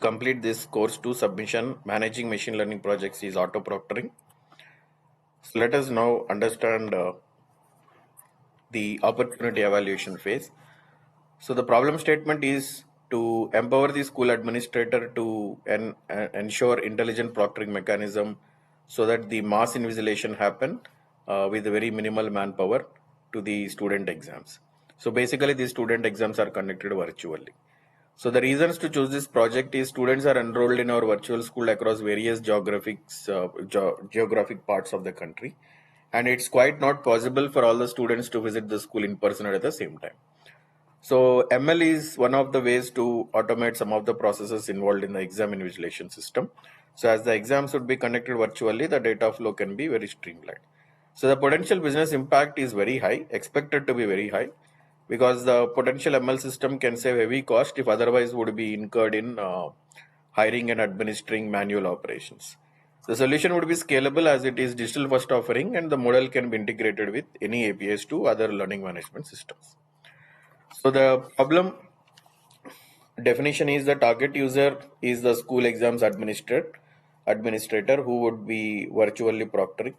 Complete this course to submission. Managing machine learning projects is auto proctoring. So let us now understand the opportunity evaluation phase. So the problem statement is to empower the school administrator to ensure intelligent proctoring mechanism so that the mass invigilation happen with very minimal manpower to the student exams. So basically the student exams are conducted virtually. So the reasons to choose this project is students are enrolled in our virtual school across various geographic parts of the country, and it's quite not possible for all the students to visit the school in person at the same time. So ML is one of the ways to automate some of the processes involved in the exam invigilation system. So as the exams would be conducted virtually, the data flow can be very streamlined. So the potential business impact is very high, expected to be very high, because the potential ML system can save heavy cost if otherwise would be incurred in hiring and administering manual operations. The solution would be scalable as it is digital first offering, and the model can be integrated with any APIs to other learning management systems. So the problem definition is the target user is the school exams administrator who would be virtually proctoring.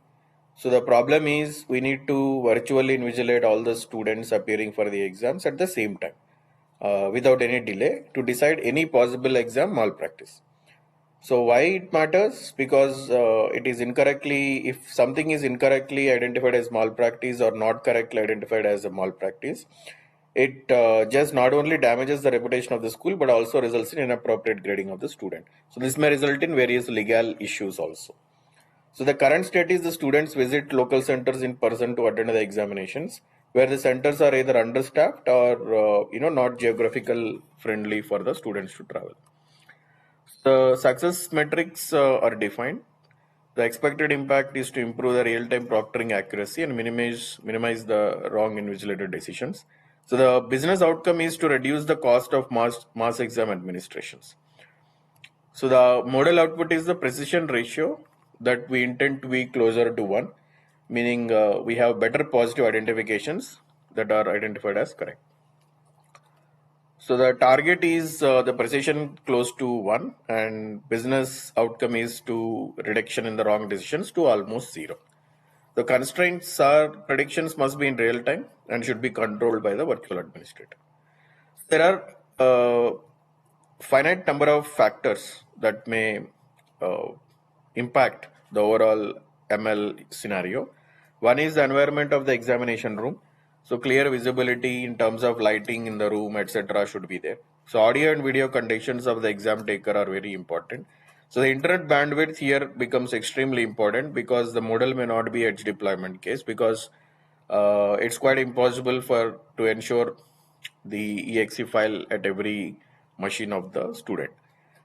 So the problem is we need to virtually invigilate all the students appearing for the exams at the same time without any delay to decide any possible exam malpractice. So why it matters? Because it is incorrectly, if something is incorrectly identified as malpractice or not correctly identified as a malpractice, it just not only damages the reputation of the school but also results in inappropriate grading of the student. So this may result in various legal issues also. So the current state is the students visit local centers in person to attend the examinations, where the centers are either understaffed or not geographical friendly for the students to travel. The success metrics are defined. The expected impact is to improve the real-time proctoring accuracy and minimize the wrong invigilated decisions. So the business outcome is to reduce the cost of mass exam administrations. So the model output is the precision ratio that we intend to be closer to 1, meaning we have better positive identifications that are identified as correct. So the target is the precision close to 1, and business outcome is to reduction in the wrong decisions to almost 0. The constraints are predictions must be in real time and should be controlled by the virtual administrator. There are finite number of factors that may uh, impact the overall ML scenario. One is the environment of the examination room. So clear visibility in terms of lighting in the room, etc. should be there. So audio and video conditions of the exam taker are very important. So the internet bandwidth here becomes extremely important because the model may not be edge deployment case, because it's quite impossible for to ensure the exe file at every machine of the student,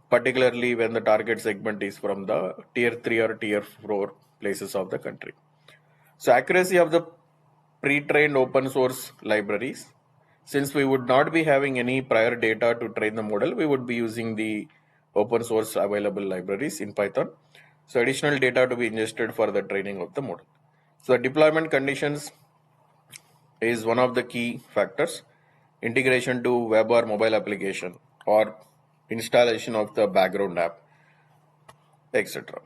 particularly when the target segment is from the tier 3 or tier 4 places of the country. So accuracy of the pre-trained open source libraries, since we would not be having any prior data to train the model, we would be using the open source available libraries in Python. So additional data to be ingested for the training of the model. So the deployment conditions is one of the key factors. Integration to web or mobile application or installation of the background app, etc.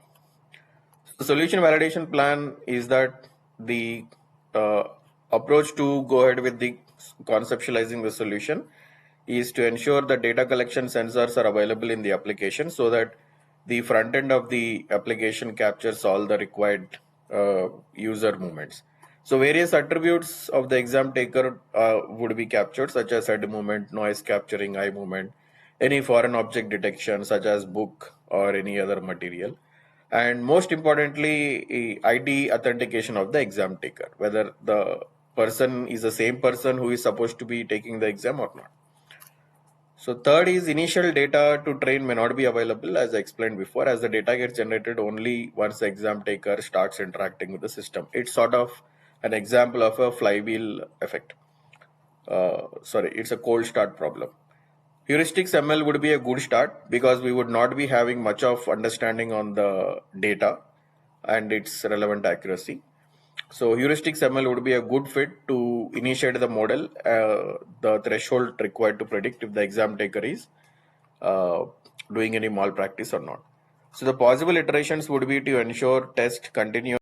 The solution validation plan is that the uh, approach to go ahead with the conceptualizing the solution is to ensure that data collection sensors are available in the application so that the front end of the application captures all the required user movements. So various attributes of the exam taker would be captured, such as head movement, noise capturing, eye movement, any foreign object detection such as book or any other material, and most importantly ID authentication of the exam taker, whether the person is the same person who is supposed to be taking the exam or not. So third is initial data to train may not be available, as I explained before, as the data gets generated only once the exam taker starts interacting with the system. It's sort of an example of a flywheel effect. It's a cold start problem. Heuristics ML would be a good start because we would not be having much of understanding on the data and its relevant accuracy. So heuristics ML would be a good fit to initiate the model, the threshold required to predict if the exam taker is doing any malpractice or not. So the possible iterations would be to ensure test continue